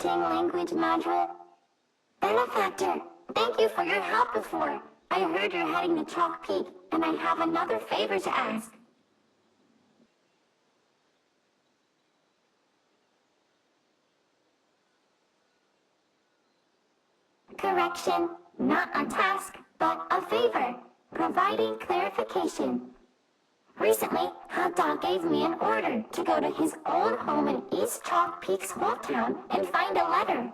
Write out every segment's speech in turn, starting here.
enchanting language module. Benefactor, thank you for your help before. I heard you're heading to Chalk Peak, and I have another favor to ask. Correction, not a task, but a favor. Providing clarification. Recently, Hot Dog gave me an order to go to his old home in East Chalk Peak's whole town and find a letter.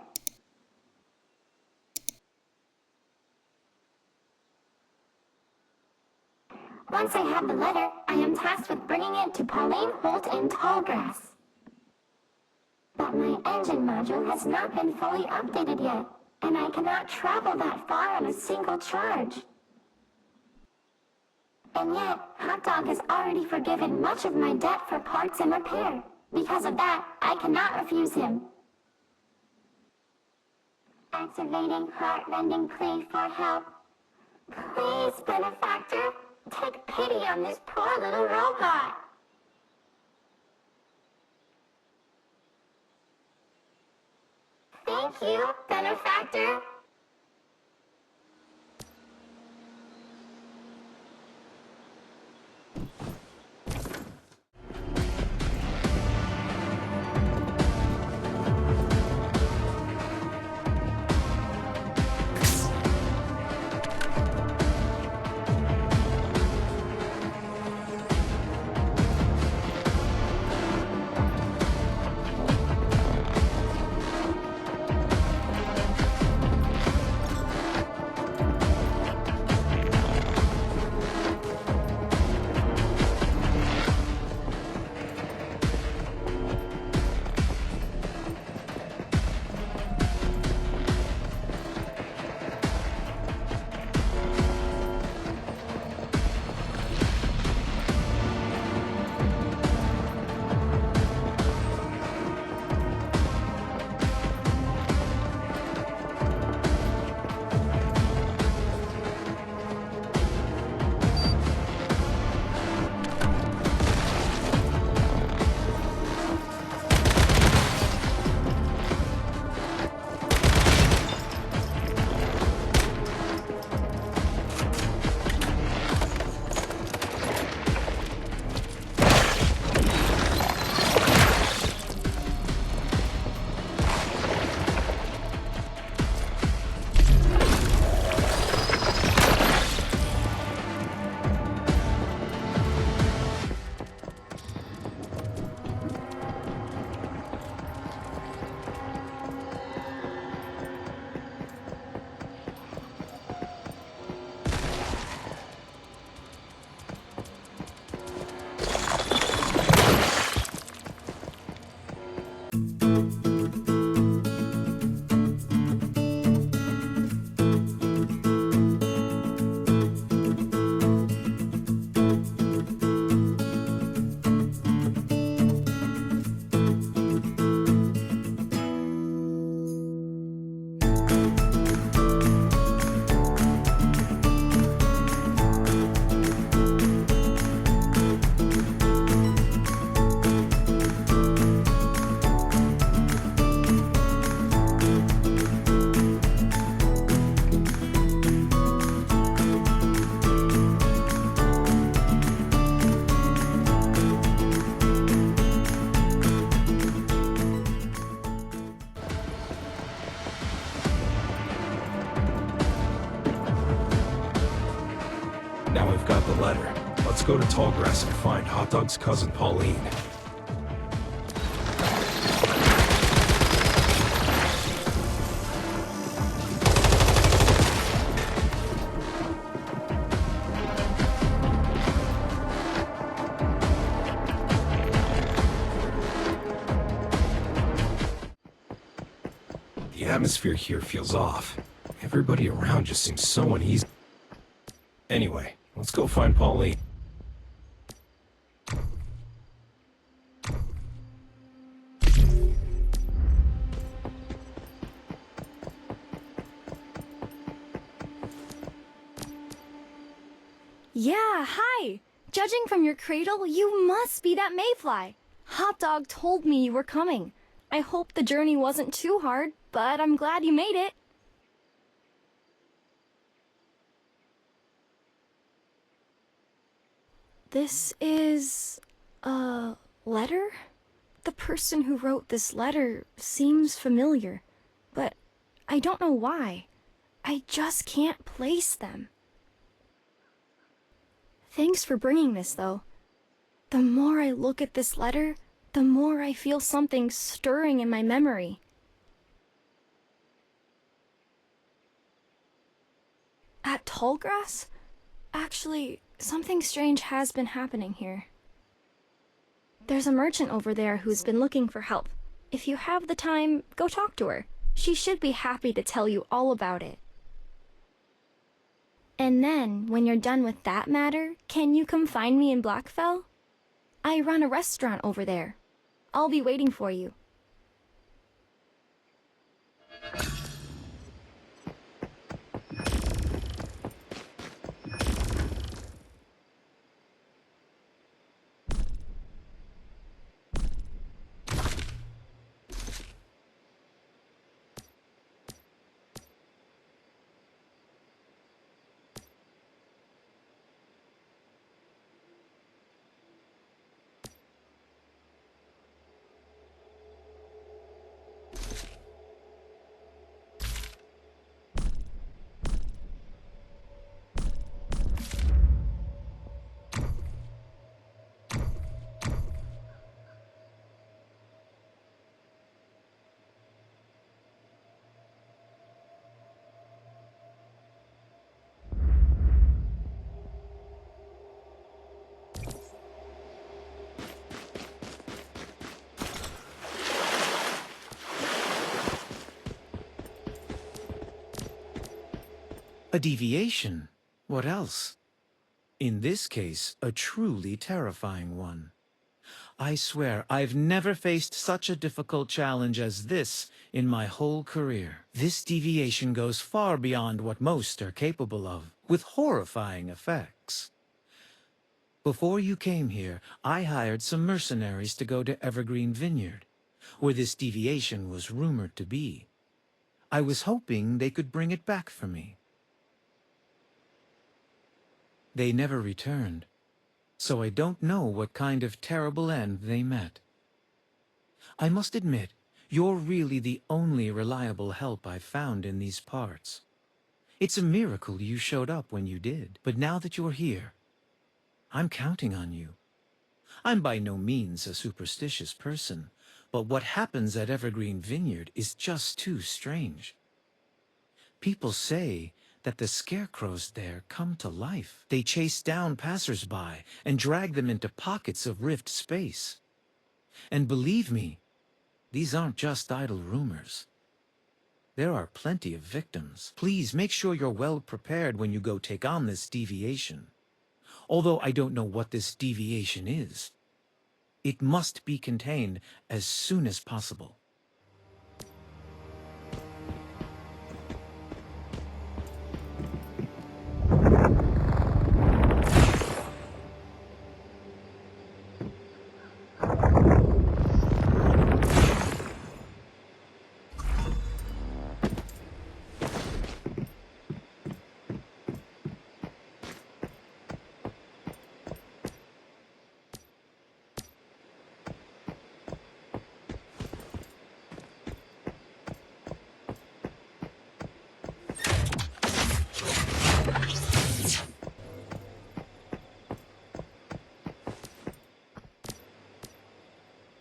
Once I have the letter, I am tasked with bringing it to Pauline Holt in Tallgrass. But my engine module has not been fully updated yet, and I cannot travel that far on a single charge. And yet, Hot Dog has already forgiven much of my debt for parts and repair. Because of that, I cannot refuse him. Activating heart-rending plea for help. Please, benefactor, take pity on this poor little robot. Thank you, benefactor. Now we've got the letter. Let's go to Tallgrass and find Hot Dog's cousin Pauline. The atmosphere here feels off. Everybody around just seems so uneasy. Anyway, let's go find Pauline. Yeah, hi! Judging from your cradle, you must be that mayfly. Hot Dog told me you were coming. I hope the journey wasn't too hard, but I'm glad you made it. This is a letter? The person who wrote this letter seems familiar, but I don't know why. I just can't place them. Thanks for bringing this, though. The more I look at this letter, the more I feel something stirring in my memory. At Tallgrass? Actually, something strange has been happening here. There's a merchant over there who's been looking for help. If you have the time, go talk to her. She should be happy to tell you all about it. And then, when you're done with that matter, can you come find me in Blackfell? I run a restaurant over there. I'll be waiting for you. A deviation? What else? In this case, a truly terrifying one. I swear, I've never faced such a difficult challenge as this in my whole career. This deviation goes far beyond what most are capable of, with horrifying effects. Before you came here, I hired some mercenaries to go to Evergreen Vineyard, where this deviation was rumored to be. I was hoping they could bring it back for me. They never returned, so I don't know what kind of terrible end they met. I must admit, you're really the only reliable help I've found in these parts. It's a miracle you showed up when you did, but now that you're here, I'm counting on you. I'm by no means a superstitious person, but what happens at Evergreen Vineyard is just too strange. People say that the scarecrows there come to life. They chase down passers-by and drag them into pockets of rift space. And believe me, these aren't just idle rumors. There are plenty of victims. Please make sure you're well prepared when you go take on this deviation. Although I don't know what this deviation is, it must be contained as soon as possible.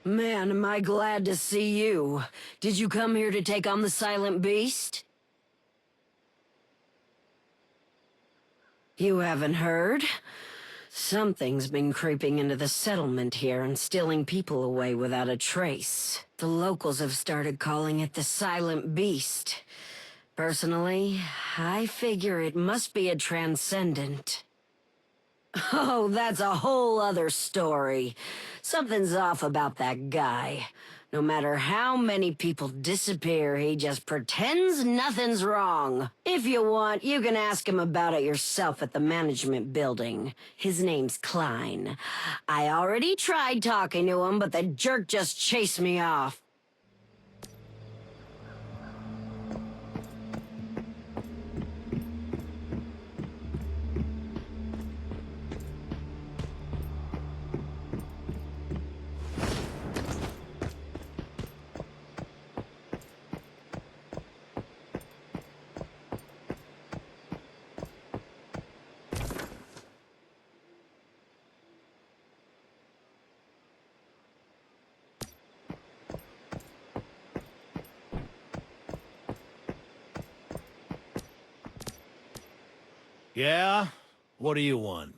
Man, am I glad to see you. Did you come here to take on the Silent Beast? You haven't heard? Something's been creeping into the settlement here and stealing people away without a trace. The locals have started calling it the Silent Beast. Personally, I figure it must be a transcendent. Oh, that's a whole other story. Something's off about that guy. No matter how many people disappear, he just pretends nothing's wrong. If you want, you can ask him about it yourself at the management building. His name's Klein. I already tried talking to him, but the jerk just chased me off. Yeah? What do you want?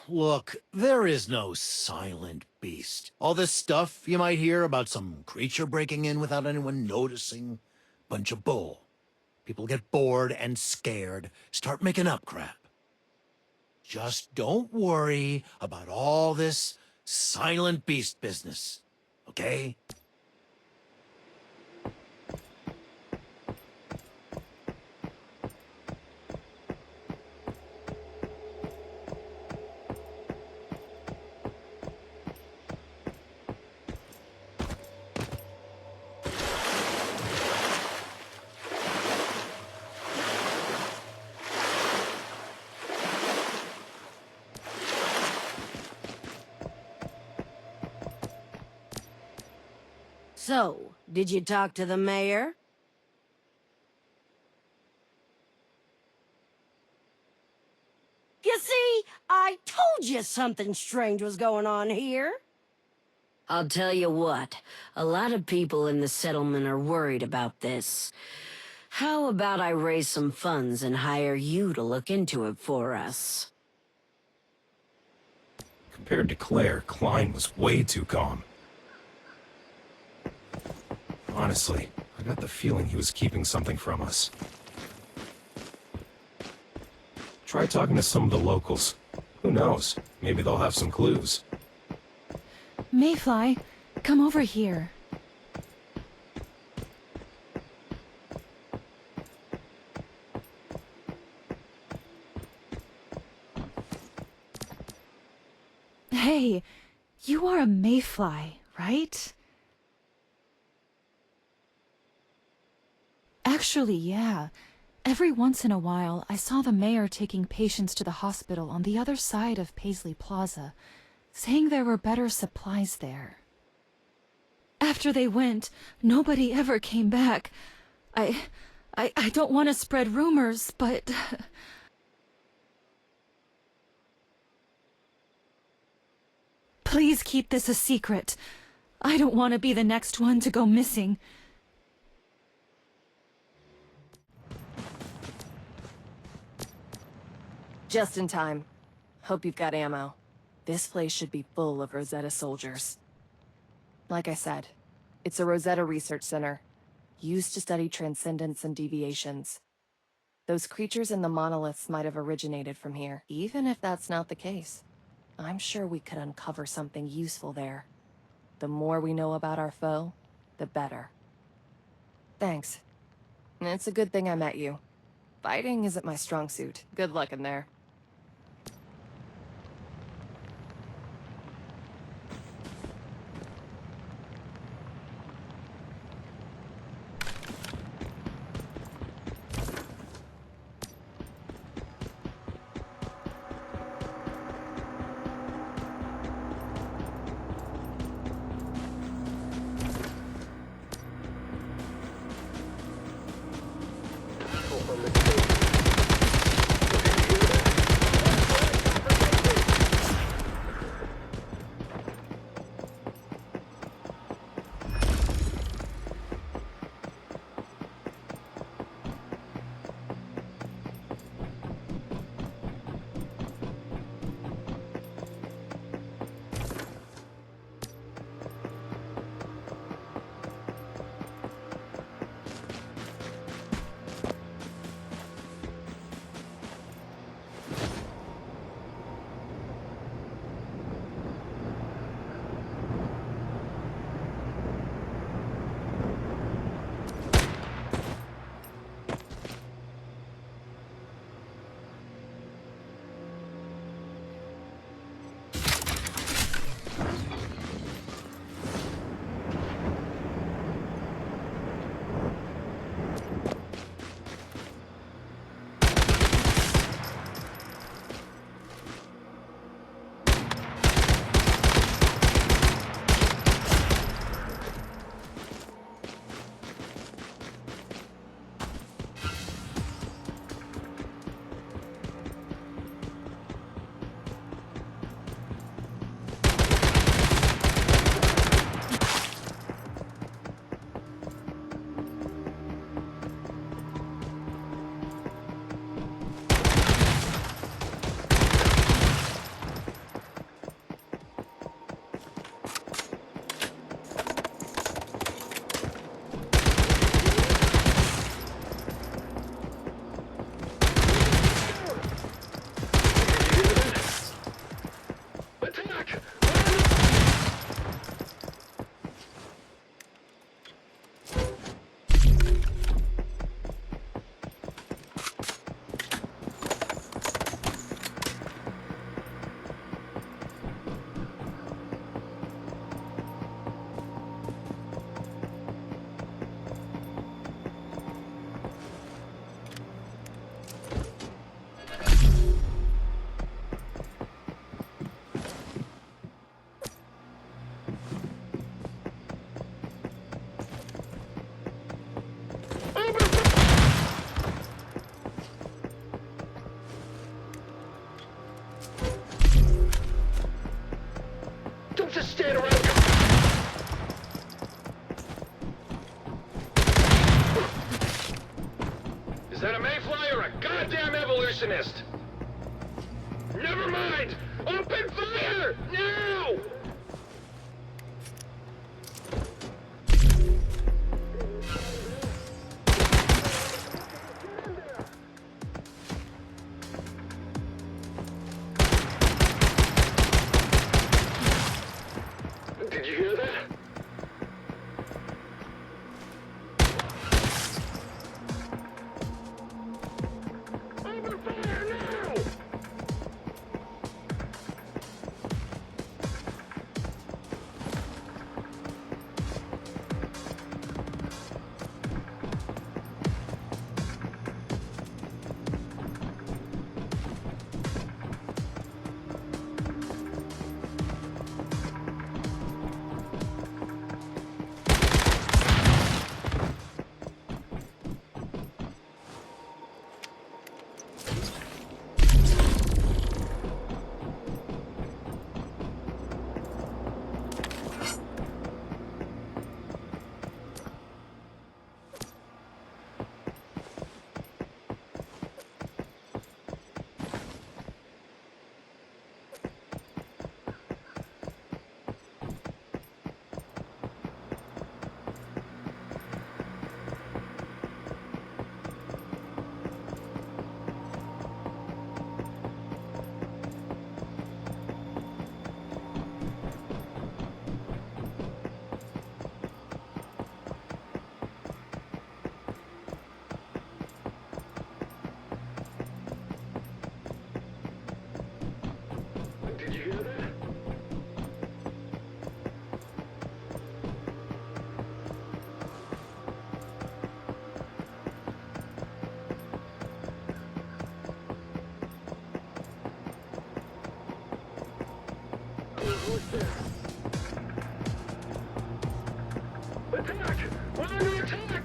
Look, there is no silent beast. All this stuff you might hear about some creature breaking in without anyone noticing, bunch of bull. People get bored and scared, start making up crap. Just don't worry about all this silent beast business, okay? So, did you talk to the mayor? You see, I told you something strange was going on here. I'll tell you what, a lot of people in the settlement are worried about this. How about I raise some funds and hire you to look into it for us? Compared to Claire, Klein was way too calm. Honestly, I got the feeling he was keeping something from us. Try talking to some of the locals. Who knows? Maybe they'll have some clues. Mayfly, come over here. Hey, you are a mayfly, right? Actually, yeah. Every once in a while, I saw the mayor taking patients to the hospital on the other side of Paisley Plaza, saying there were better supplies there. After they went, nobody ever came back. I don't want to spread rumors, but... Please keep this a secret. I don't want to be the next one to go missing. Just in time. Hope you've got ammo. This place should be full of Rosetta soldiers. Like I said, it's a Rosetta research center, used to study transcendence and deviations. Those creatures in the monoliths might have originated from here. Even if that's not the case, I'm sure we could uncover something useful there. The more we know about our foe, the better. Thanks. It's a good thing I met you. Fighting isn't my strong suit. Good luck in there. From the state. Did you hear that? stand around. Is that a mayfly or a goddamn evolutionist? Never mind! Open fire! Now! Did you hear that? Open fire now! Did you hear that? Who's there? Attack! We're under attack!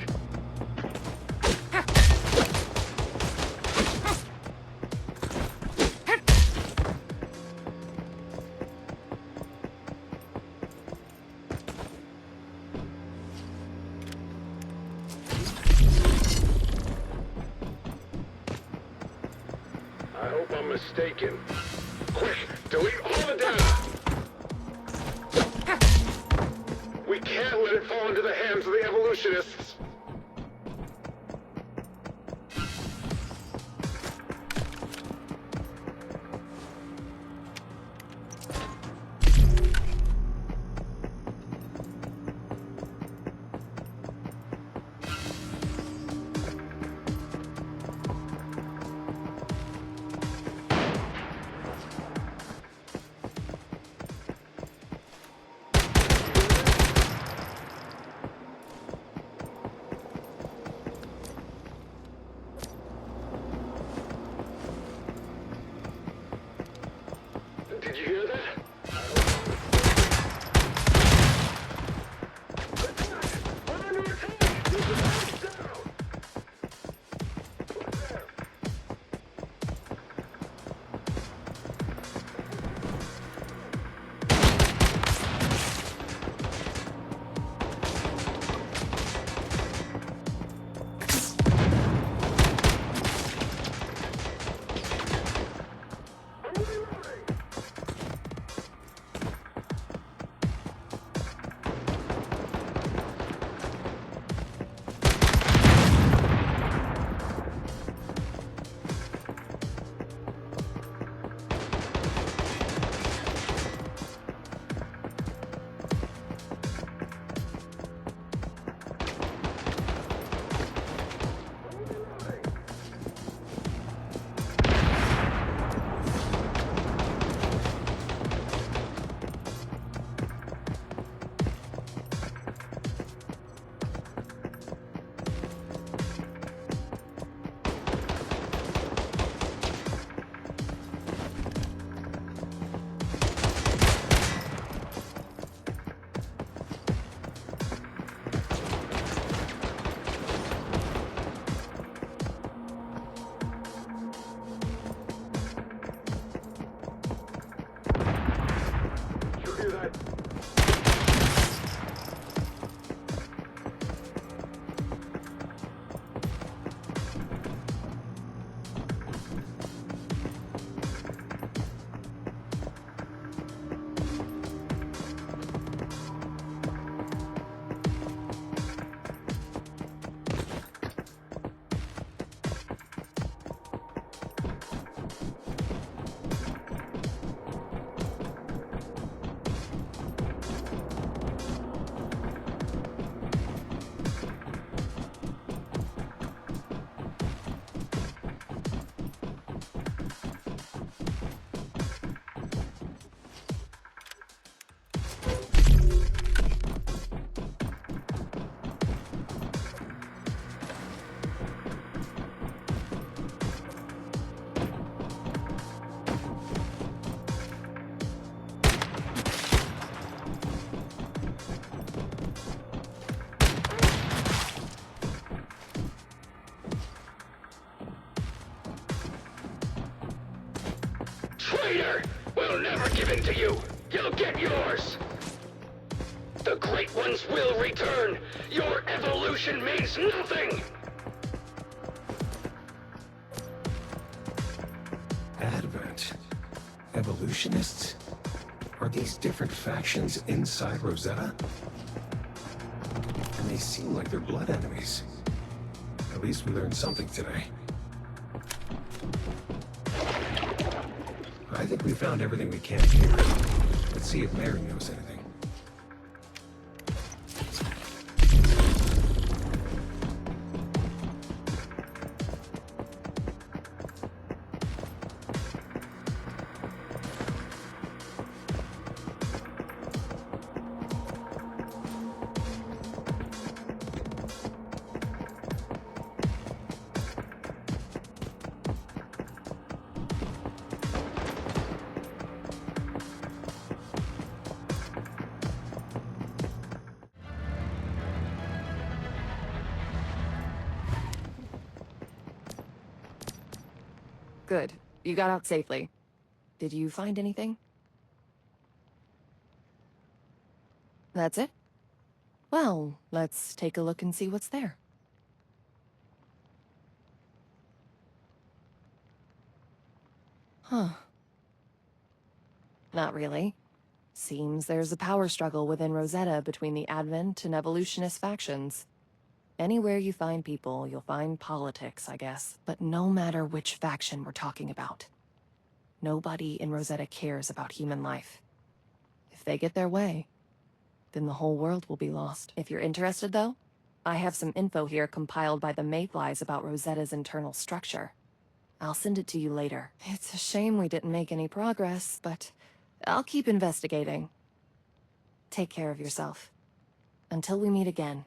I hope I'm mistaken. Quick, delete all the data! We can't let it fall into the hands of the evolutionists! Did you hear that? Attack! We're under attack! Keep the tanks down! Who's there? I'm reloading! Traitor! We'll never give in to you! You'll get yours! The Great Ones will return! Your evolution means nothing! Advent. Evolutionists? Are these different factions inside Rosetta? And they seem like they're blood enemies. At least we learned something today. I think we found everything we can here. Let's see if Meri knows anything. Good. You got out safely. Did you find anything? That's it? Well, let's take a look and see what's there. Huh. Not really. Seems there's a power struggle within Rosetta between the Advent and Evolutionist factions. Anywhere you find people, you'll find politics, I guess. But no matter which faction we're talking about, nobody in Rosetta cares about human life. If they get their way, then the whole world will be lost. If you're interested, though, I have some info here compiled by the Mayflies about Rosetta's internal structure. I'll send it to you later. It's a shame we didn't make any progress, but I'll keep investigating. Take care of yourself. Until we meet again.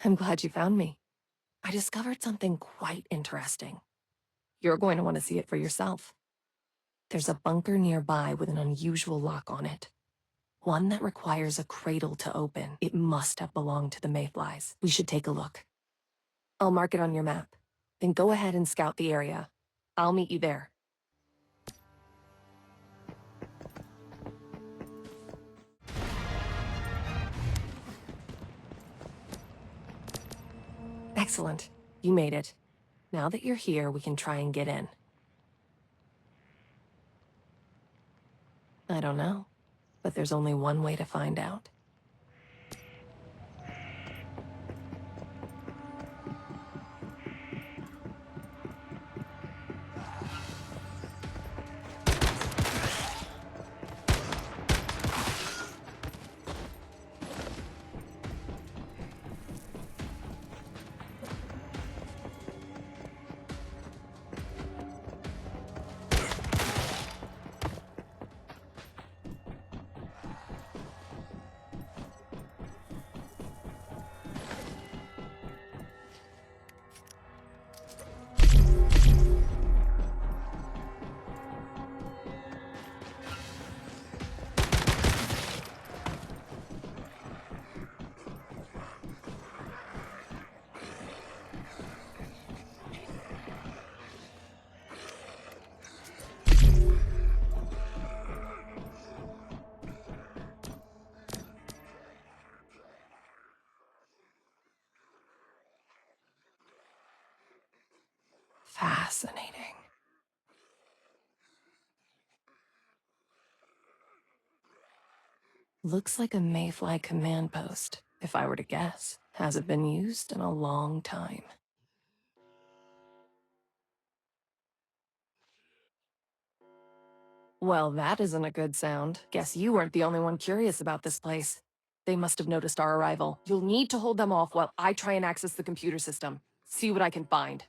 I'm glad you found me. I discovered something quite interesting. You're going to want to see it for yourself. There's a bunker nearby with an unusual lock on it. One that requires a cradle to open. It must have belonged to the Mayflies. We should take a look. I'll mark it on your map. Then go ahead and scout the area. I'll meet you there. Excellent. You made it. Now that you're here, we can try and get in. I don't know, but there's only one way to find out. Fascinating. Looks like a mayfly command post, if I were to guess. Hasn't been used in a long time. Well, that isn't a good sound. Guess you weren't the only one curious about this place. They must have noticed our arrival. You'll need to hold them off while I try and access the computer system. See what I can find.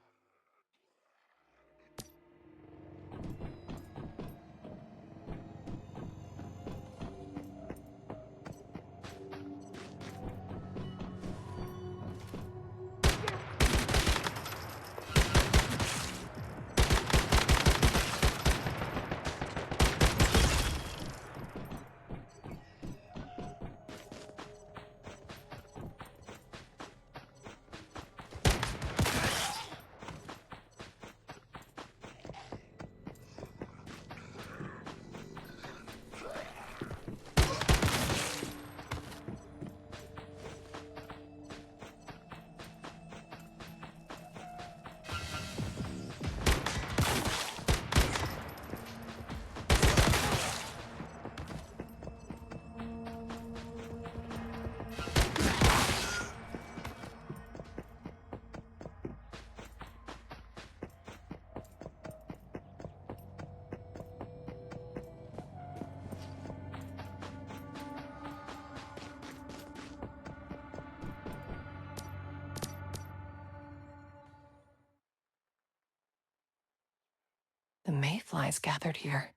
The mayflies gathered here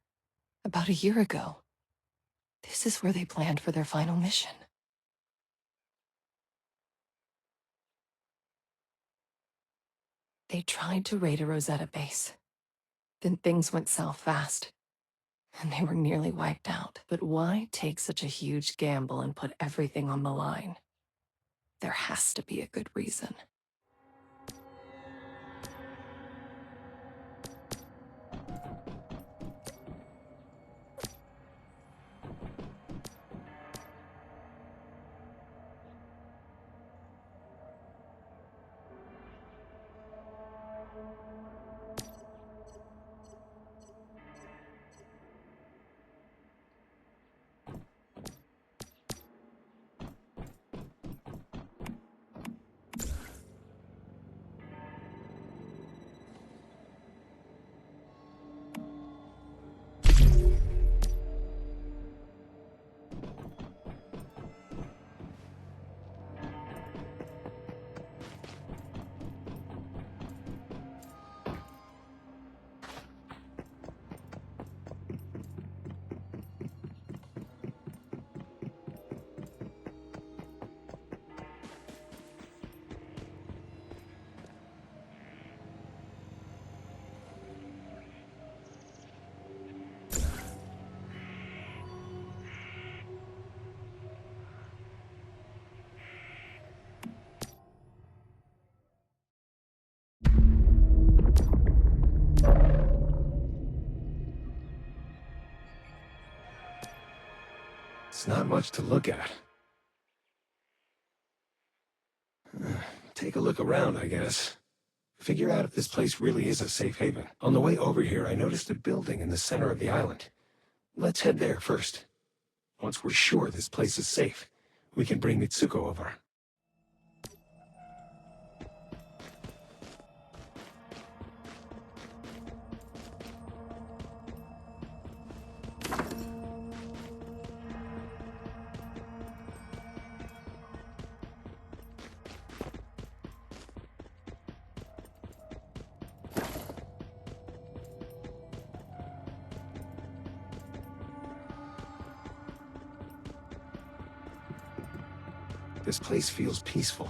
about a year ago. This is where they planned for their final mission. They tried to raid a Rosetta base. Then things went south fast, and they were nearly wiped out. But why take such a huge gamble and put everything on the line? There has to be a good reason. It's not much to look at. Take a look around, I guess. Figure out if this place really is a safe haven. On the way over here, I noticed a building in the center of the island. Let's head there first. Once we're sure this place is safe, we can bring Mitsuko over. This place feels peaceful.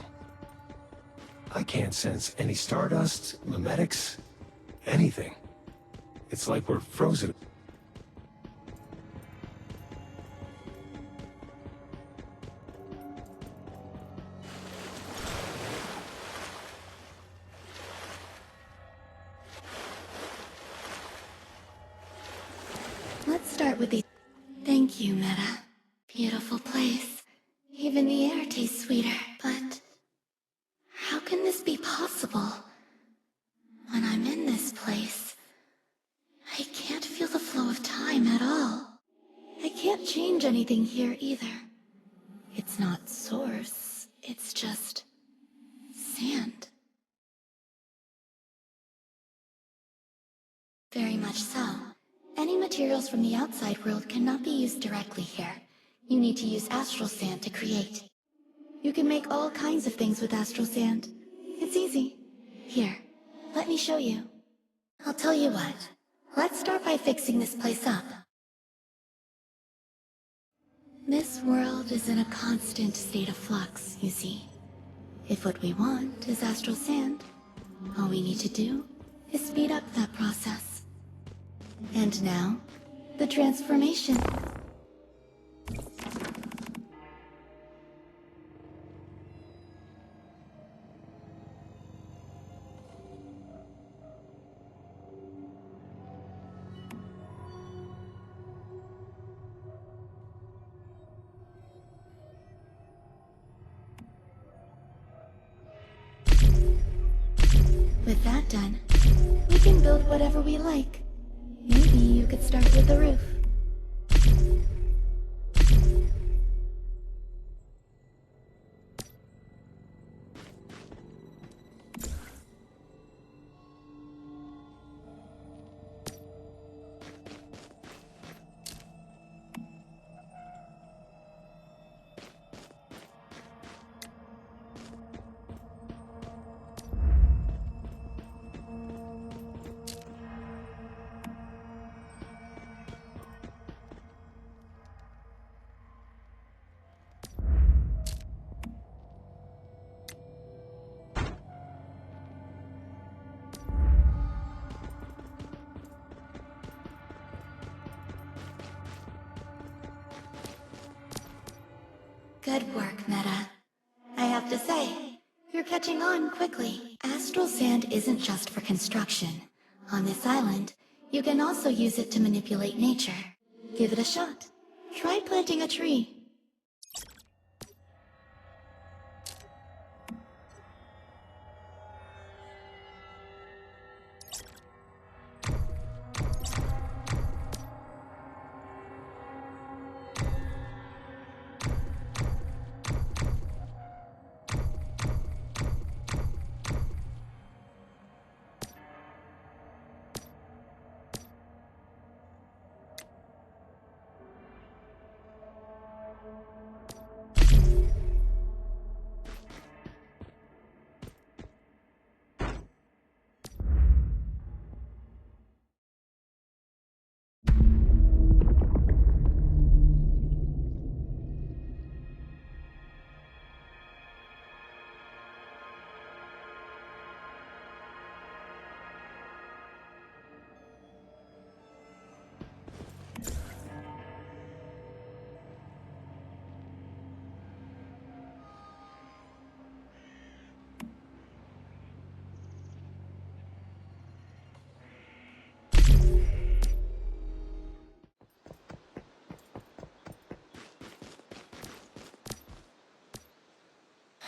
I can't sense any stardust, memetics, anything. It's like we're frozen. Let's start with the... Thank you, Meta. Beautiful place. Even the air tastes sweeter. But how can this be possible? When I'm in this anything here either. It's not source, it's just sand. Very much so. Any materials from the outside world cannot be used directly here. You need to use astral sand to create. You can make all kinds of things with astral sand. It's easy. Here, let me show you. I'll tell you what. Let's start by fixing this place up. This world is in a constant state of flux, you see. If what we want is astral sand, all we need to do is speed up that process. And now, the transformation. With that done, we can build whatever we like. Maybe you could start with the roof. Good work, Meta. I have to say, you're catching on quickly. Astral sand isn't just for construction. On this island, you can also use it to manipulate nature. Give it a shot. Try planting a tree.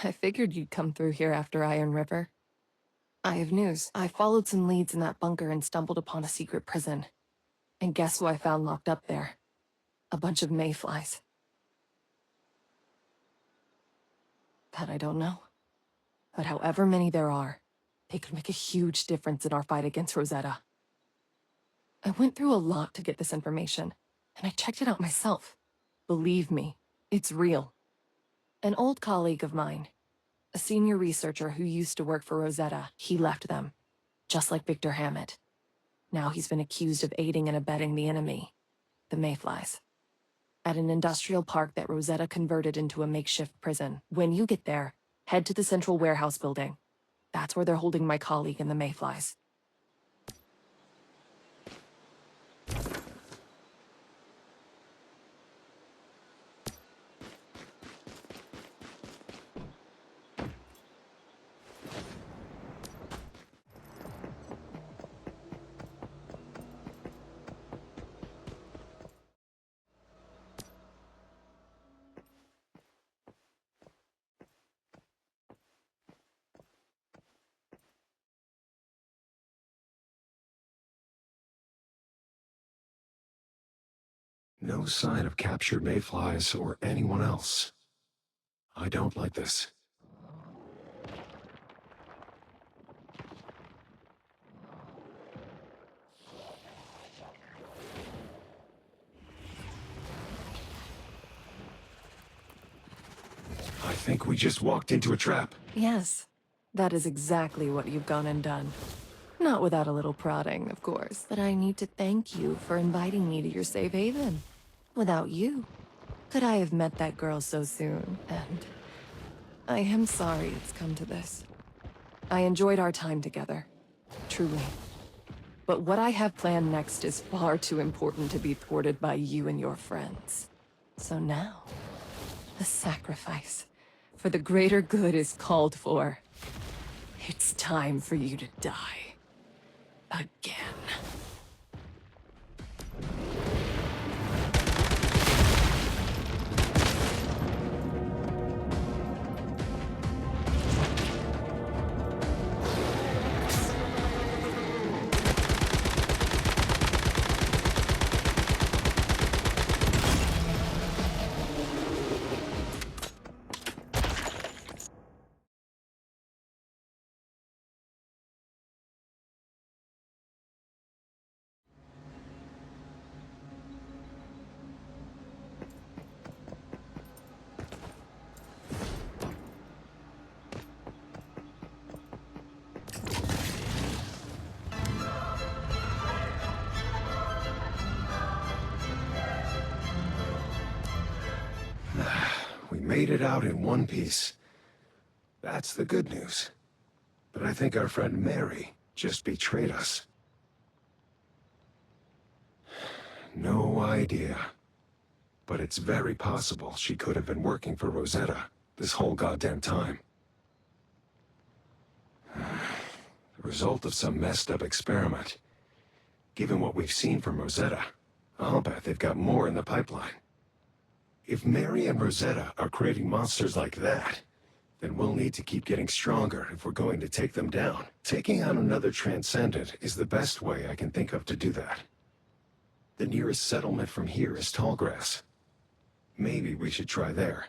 I figured you'd come through here after Iron River. I have news. I followed some leads in that bunker and stumbled upon a secret prison. And guess who I found locked up there? A bunch of mayflies. That I don't know. But however many there are, they could make a huge difference in our fight against Rosetta. I went through a lot to get this information, and I checked it out myself. Believe me, it's real. An old colleague of mine, a senior researcher who used to work for Rosetta, he left them, just like Victor Hammett. Now he's been accused of aiding and abetting the enemy, the mayflies, at an industrial park that Rosetta converted into a makeshift prison. When you get there, head to the central warehouse building. That's where they're holding my colleague and the mayflies. No sign of captured mayflies or anyone else. I don't like this. I think we just walked into a trap. Yes, that is exactly what you've gone and done. Not without a little prodding, of course, but I need to thank you for inviting me to your safe haven. Without you, could I have met that girl so soon? And I am sorry it's come to this. I enjoyed our time together, truly. But what I have planned next is far too important to be thwarted by you and your friends. So now, a sacrifice for the greater good is called for. It's time for you to die. Again. We made it out in one piece. That's the good news. But I think our friend Meri just betrayed us. No idea. But it's very possible she could have been working for Rosetta this whole goddamn time. The result of some messed up experiment. Given what we've seen from Rosetta, I'll bet they've got more in the pipeline. If Meri and Rosetta are creating monsters like that, then we'll need to keep getting stronger if we're going to take them down. Taking on another Transcendent is the best way I can think of to do that. The nearest settlement from here is Tallgrass. Maybe we should try there.